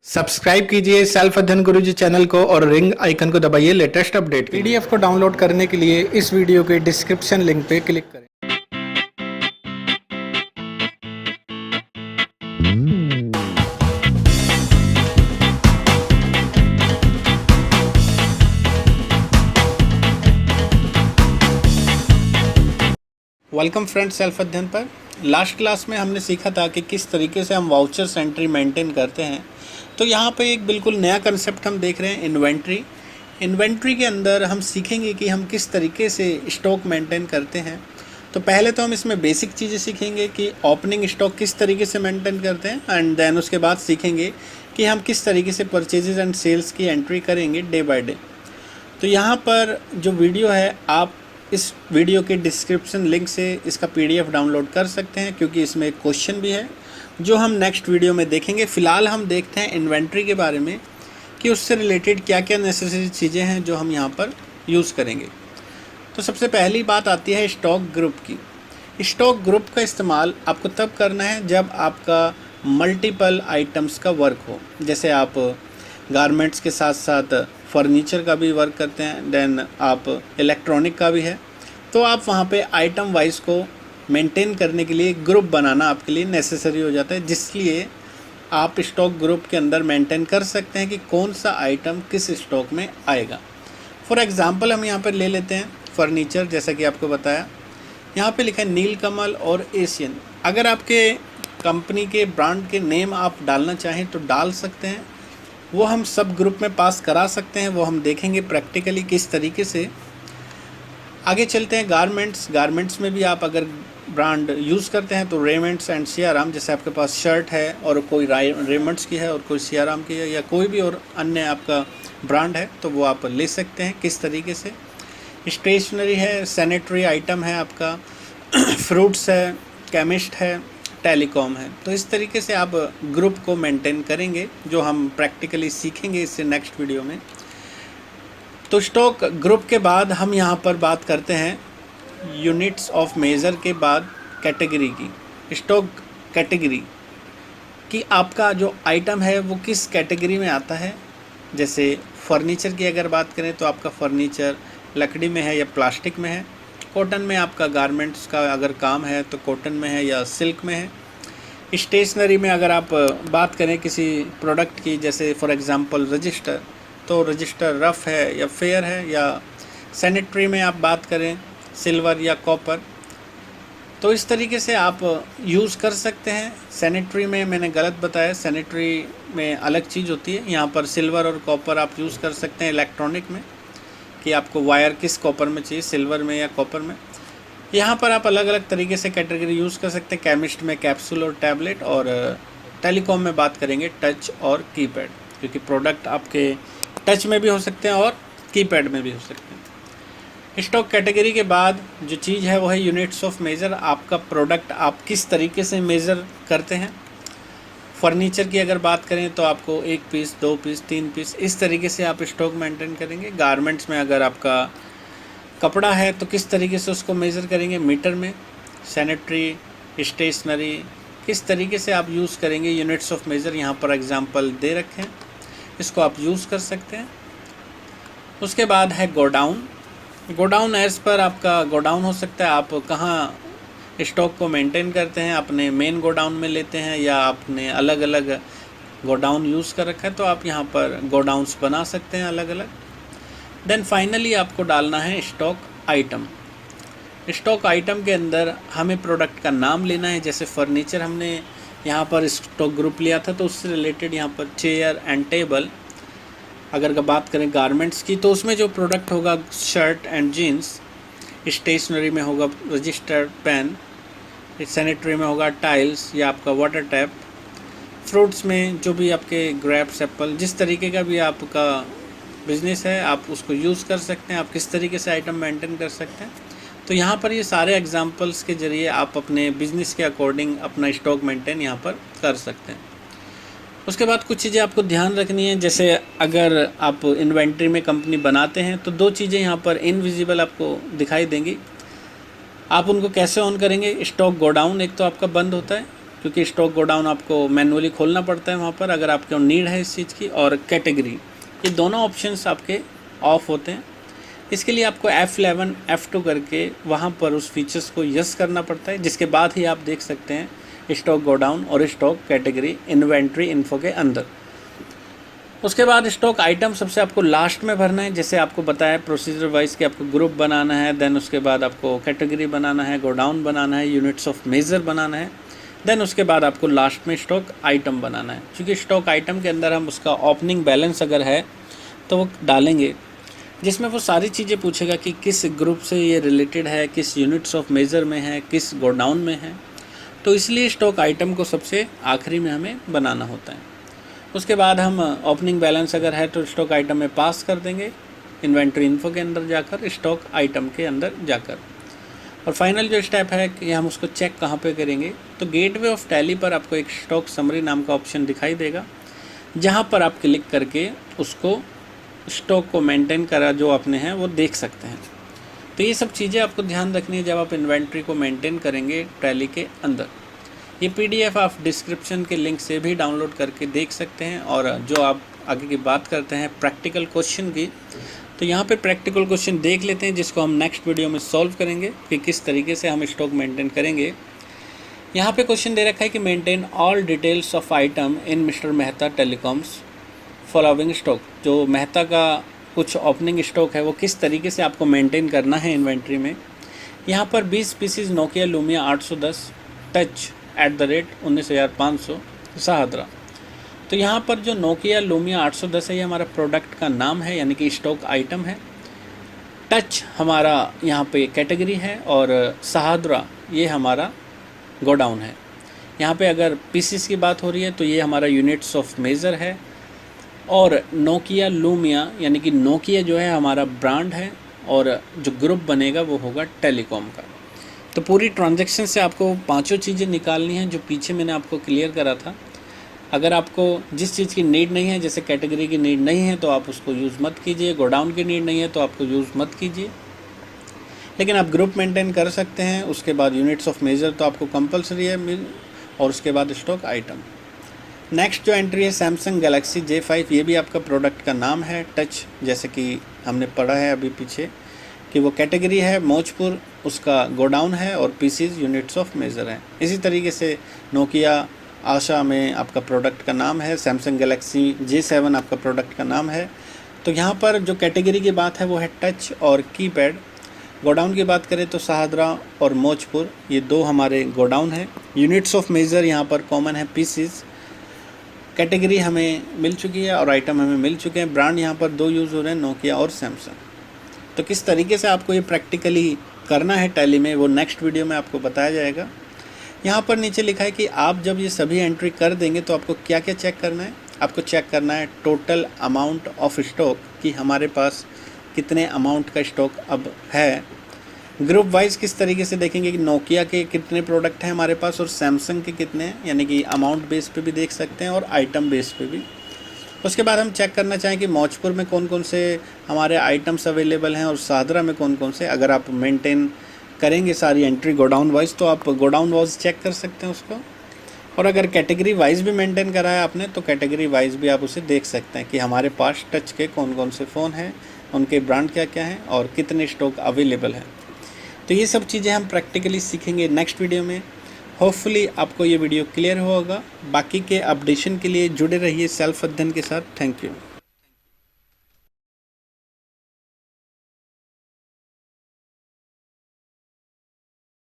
Subscribe कीजिए self अध्ययन गुरुजी channel को और रिंग आइकन को दबाइए लेटेस्ट अपडेट पीडीएफ को डाउनलोड करने के लिए इस वीडियो के डिस्क्रिप्शन लिंक पे क्लिक करें। वेलकम फ्रेंड्स सेल्फ अध्ययन पर। लास्ट क्लास में हमने सीखा था कि किस तरीके से हम वाउचर्स एंट्री मेंटेन करते हैं। तो यहाँ पे एक बिल्कुल नया कंसेप्ट हम देख रहे हैं, इन्वेंट्री। इन्वेंट्री के अंदर हम सीखेंगे कि हम किस तरीके से स्टॉक मेंटेन करते हैं। तो पहले तो हम इसमें बेसिक चीज़ें सीखेंगे कि ओपनिंग स्टॉक किस तरीके से मेंटेन करते हैं, एंड देन उसके बाद सीखेंगे कि हम किस तरीके से परचेजेज एंड सेल्स की एंट्री करेंगे डे बाय डे। तो यहाँ पर जो वीडियो है, आप इस वीडियो के डिस्क्रिप्शन लिंक से इसका पीडीएफ डाउनलोड कर सकते हैं, क्योंकि इसमें एक क्वेश्चन भी है जो हम नेक्स्ट वीडियो में देखेंगे। फ़िलहाल हम देखते हैं इन्वेंट्री के बारे में कि उससे रिलेटेड क्या क्या नेसेसरी चीज़ें हैं जो हम यहाँ पर यूज़ करेंगे। तो सबसे पहली बात आती है स्टॉक ग्रुप की। स्टॉक ग्रुप का इस्तेमाल आपको तब करना है जब आपका मल्टीपल आइटम्स का वर्क हो। जैसे आप गारमेंट्स के साथ साथ फर्नीचर का भी वर्क करते हैं, देन आप इलेक्ट्रॉनिक का भी है, तो आप वहाँ पे आइटम वाइज को मेंटेन करने के लिए ग्रुप बनाना आपके लिए नेसेसरी हो जाता है, जिसलिए आप स्टॉक ग्रुप के अंदर मेंटेन कर सकते हैं कि कौन सा आइटम किस स्टॉक में आएगा। फॉर एग्ज़ाम्पल हम यहाँ पर ले लेते हैं फर्नीचर। जैसा कि आपको बताया, यहाँ पे लिखा है नीलकमल और एशियन। अगर आपके कंपनी के ब्रांड के नेम आप डालना चाहें तो डाल सकते हैं, वो हम सब ग्रुप में पास करा सकते हैं। वो हम देखेंगे प्रैक्टिकली किस तरीके से। आगे चलते हैं गारमेंट्स। गारमेंट्स में भी आप अगर ब्रांड यूज़ करते हैं तो रेमंड्स एंड सियाराम। जैसे आपके पास शर्ट है और कोई रेमंड्स की है और कोई सियाराम की है, या कोई भी और अन्य आपका ब्रांड है, तो वो आप ले सकते हैं किस तरीके से। स्टेशनरी है, सैनिटरी आइटम है आपका, फ्रूट्स है, केमिस्ट है, टेलीकॉम है। तो इस तरीके से आप ग्रुप को मेंटेन करेंगे, जो हम प्रैक्टिकली सीखेंगे इससे नेक्स्ट वीडियो में। तो स्टॉक ग्रुप के बाद हम यहाँ पर बात करते हैं यूनिट्स ऑफ मेजर के बाद कैटेगरी की। स्टॉक कैटेगरी कि आपका जो आइटम है वो किस कैटेगरी में आता है। जैसे फर्नीचर की अगर बात करें तो आपका फर्नीचर लकड़ी में है या प्लास्टिक में है। कॉटन में आपका गारमेंट्स का अगर काम है तो कॉटन में है या सिल्क में है। स्टेशनरी में अगर आप बात करें किसी प्रोडक्ट की, जैसे फॉर एग्ज़ाम्पल रजिस्टर, तो रजिस्टर रफ़ है या फेयर है। या सैनिटरी में आप बात करें सिल्वर या कॉपर, तो इस तरीके से आप यूज़ कर सकते हैं। सैनिटरी में मैंने गलत बताया, सैनिटरी में अलग चीज़ होती है। यहाँ पर सिल्वर और कॉपर आप यूज़ कर सकते हैं। इलेक्ट्रॉनिक में कि आपको वायर किस कॉपर में चाहिए, सिल्वर में या कॉपर में। यहाँ पर आप अलग अलग तरीके से कैटेगरी यूज़ कर सकते हैं। केमिस्ट में कैप्सूल और टैबलेट, और टेलीकॉम में बात करेंगे टच और कीपैड, क्योंकि प्रोडक्ट आपके टच में भी हो सकते हैं और कीपैड में भी हो सकते हैं। स्टॉक कैटेगरी के बाद जो चीज़ है वो है यूनिट्स ऑफ मेजर। आपका प्रोडक्ट आप किस तरीके से मेज़र करते हैं। फर्नीचर की अगर बात करें तो आपको 1 पीस, 2 पीस, 3 पीस, इस तरीके से आप स्टॉक मेंटेन करेंगे। गारमेंट्स में अगर आपका कपड़ा है तो किस तरीके से उसको मेज़र करेंगे, मीटर में। सैनिटरी, स्टेशनरी, किस तरीके से आप यूज़ करेंगे यूनिट्स ऑफ मेजर। यहाँ पर एग्जांपल दे रखे हैं, इसको आप यूज़ कर सकते हैं। उसके बाद है गोडाउन। गोडाउन एज पर आपका गोडाउन हो सकता है आप कहाँ स्टॉक को मेंटेन करते हैं, अपने मेन गोडाउन में लेते हैं या आपने अलग अलग गोडाउन यूज़ कर रखा है, तो आप यहाँ पर गोडाउन्स बना सकते हैं अलग अलग। देन फाइनली आपको डालना है स्टॉक आइटम। स्टॉक आइटम के अंदर हमें प्रोडक्ट का नाम लेना है। जैसे फर्नीचर हमने यहाँ पर स्टॉक ग्रुप लिया था, तो उससे रिलेटेड यहाँ पर चेयर एंड टेबल। अगर बात करें गारमेंट्स की, तो उसमें जो प्रोडक्ट होगा शर्ट एंड जीन्स। स्टेशनरी में होगा रजिस्टर, पेन। सैनिटरी में होगा टाइल्स या आपका वाटर टैप। फ्रूट्स में जो भी आपके ग्रेप्स, एप्पल, जिस तरीके का भी आपका बिज़नेस है आप उसको यूज़ कर सकते हैं। आप किस तरीके से आइटम मेंटेन कर सकते हैं। तो यहाँ पर ये सारे एग्जांपल्स के ज़रिए आप अपने बिज़नेस के अकॉर्डिंग अपना स्टॉक मेंटेन यहाँ पर कर सकते हैं। उसके बाद कुछ चीज़ें आपको ध्यान रखनी है। जैसे अगर आप इन्वेंट्री में कंपनी बनाते हैं तो 2 चीज़ें यहाँ पर इनविजिबल आपको दिखाई देंगी। आप उनको कैसे ऑन करेंगे। स्टॉक गोडाउन एक तो आपका बंद होता है, क्योंकि स्टॉक गोडाउन आपको मैनुअली खोलना पड़ता है वहाँ पर अगर आपको नीड है इस चीज़ की, और कैटेगरी, ये दोनों ऑप्शंस आपके ऑफ होते हैं। इसके लिए आपको F11 F2 करके वहाँ पर उस फीचर्स को यस करना पड़ता है, जिसके बाद ही आप देख सकते हैं स्टॉक गोडाउन और स्टॉक कैटेगरी इन्वेंट्री इन्फो के अंदर। उसके बाद स्टॉक आइटम सबसे आपको लास्ट में भरना है, जैसे आपको बताया प्रोसीजर वाइज कि आपको ग्रुप बनाना है, देन उसके बाद आपको कैटेगरी बनाना है, गोडाउन बनाना है, यूनिट्स ऑफ मेजर बनाना है, देन उसके बाद आपको लास्ट में स्टॉक आइटम बनाना है। क्योंकि स्टॉक आइटम के अंदर हम उसका ओपनिंग बैलेंस अगर है तो वो डालेंगे, जिसमें वो सारी चीज़ें पूछेगा कि किस ग्रुप से ये रिलेटेड है, किस यूनिट्स ऑफ मेजर में है, किस गोडाउन में है। तो इसलिए स्टॉक आइटम को सबसे आखिरी में हमें बनाना होता है। उसके बाद हम ओपनिंग बैलेंस अगर है तो स्टॉक आइटम में पास कर देंगे, इन्वेंट्री इन्फो के अंदर जाकर, स्टॉक आइटम के अंदर जाकर। और फाइनल जो स्टेप है कि हम उसको चेक कहाँ पे करेंगे, तो गेटवे ऑफ टैली पर आपको एक स्टॉक समरी नाम का ऑप्शन दिखाई देगा, जहाँ पर आप क्लिक करके उसको स्टॉक को मेंटेन करा जो आपने है वो देख सकते हैं। तो ये सब चीज़ें आपको ध्यान रखनी है जब आप इन्वेंट्री को मेंटेन करेंगे टैली के अंदर। ये PDF आप डिस्क्रिप्शन के लिंक से भी डाउनलोड करके देख सकते हैं। और जो आप आगे की बात करते हैं प्रैक्टिकल क्वेश्चन की, तो यहाँ पे प्रैक्टिकल क्वेश्चन देख लेते हैं, जिसको हम नेक्स्ट वीडियो में सॉल्व करेंगे कि किस तरीके से हम स्टॉक मेंटेन करेंगे। यहाँ पे क्वेश्चन दे रखा है कि maintain all details of item in mister Mehta telecoms following stock. जो मेहता का कुछ ओपनिंग स्टॉक है वो किस तरीके से आपको मेंटेन करना है इन्वेंट्री में। यहाँ पर 20 PCs Nokia Lumia 810 touch @19,500 Shahdara. तो यहाँ पर जो नोकिया लूमिया 810 है ये हमारा प्रोडक्ट का नाम है, यानी कि स्टॉक आइटम है। टच हमारा यहाँ पे कैटेगरी है और सहादरा ये हमारा गोडाउन है। यहाँ पे अगर पीसीस की बात हो रही है तो ये हमारा यूनिट्स ऑफ मेजर है। और नोकिया लूमिया यानी कि नोकिया जो है हमारा ब्रांड है, और जो ग्रुप बनेगा वो होगा टेलीकॉम का। तो पूरी ट्रांजैक्शन से आपको पांचों चीज़ें निकालनी हैं जो पीछे मैंने आपको क्लियर करा था। अगर आपको जिस चीज़ की नीड नहीं है, जैसे कैटेगरी की नीड नहीं है तो आप उसको यूज़ मत कीजिए, गोडाउन की नीड नहीं है तो आपको यूज़ मत कीजिए, लेकिन आप ग्रुप मेंटेन कर सकते हैं। उसके बाद यूनिट्स ऑफ मेजर तो आपको कंपलसरी है, और उसके बाद स्टॉक आइटम। नेक्स्ट जो एंट्री है सैमसंग गैलेक्सी J5, ये भी आपका प्रोडक्ट का नाम है। टच जैसे कि हमने पढ़ा है अभी पीछे कि वो कैटेगरी है मौजपुर, उसका गोडाउन है, और पीसीज यूनिट्स ऑफ मेजर है। इसी तरीके से नोकिया आशा में आपका प्रोडक्ट का नाम है, सैमसंग गैलेक्सी J7 आपका प्रोडक्ट का नाम है। तो यहाँ पर जो कैटेगरी की बात है वो है टच और कीपैड। गोडाउन की बात करें तो सहादरा और मौजपुर ये दो हमारे गोडाउन है। यूनिट्स ऑफ मेजर यहाँ पर कॉमन है पीसीज। कैटेगरी हमें मिल चुकी है और आइटम हमें मिल चुके हैं। ब्रांड यहाँ पर दो यूज़ हो रहे हैं, नोकिया और सैमसंग। तो किस तरीके से आपको ये प्रैक्टिकली करना है टैली में वो नेक्स्ट वीडियो में आपको बताया जाएगा। यहाँ पर नीचे लिखा है कि आप जब ये सभी एंट्री कर देंगे तो आपको क्या क्या चेक करना है। आपको चेक करना है टोटल अमाउंट ऑफ स्टॉक, कि हमारे पास कितने अमाउंट का स्टॉक अब है। ग्रुप वाइज किस तरीके से देखेंगे कि नोकिया के कितने प्रोडक्ट हैं हमारे पास और सैमसंग के कितने हैं, यानी कि अमाउंट बेस पे भी देख सकते हैं और आइटम बेस पे भी। उसके बाद हम चेक करना चाहें कि मौजपुर में कौन कौन से हमारे आइटम्स अवेलेबल हैं और सहादरा में कौन कौन से। अगर आप मेंटेन करेंगे सारी एंट्री गोडाउन वाइज तो आप गोडाउन वाइज चेक कर सकते हैं उसको। और अगर कैटेगरी वाइज भी मेंटेन करा है आपने तो कैटेगरी वाइज भी आप उसे देख सकते हैं कि हमारे पास टच के कौन कौन से फ़ोन हैं, उनके ब्रांड क्या क्या हैं और कितने स्टॉक अवेलेबल हैं। तो ये सब चीज़ें हम प्रैक्टिकली सीखेंगे नेक्स्ट वीडियो में। होपफुली आपको ये वीडियो क्लियर होगा। बाकी के अपडेशन के लिए जुड़े रहिए सेल्फ अध्ययन के साथ। Thank you.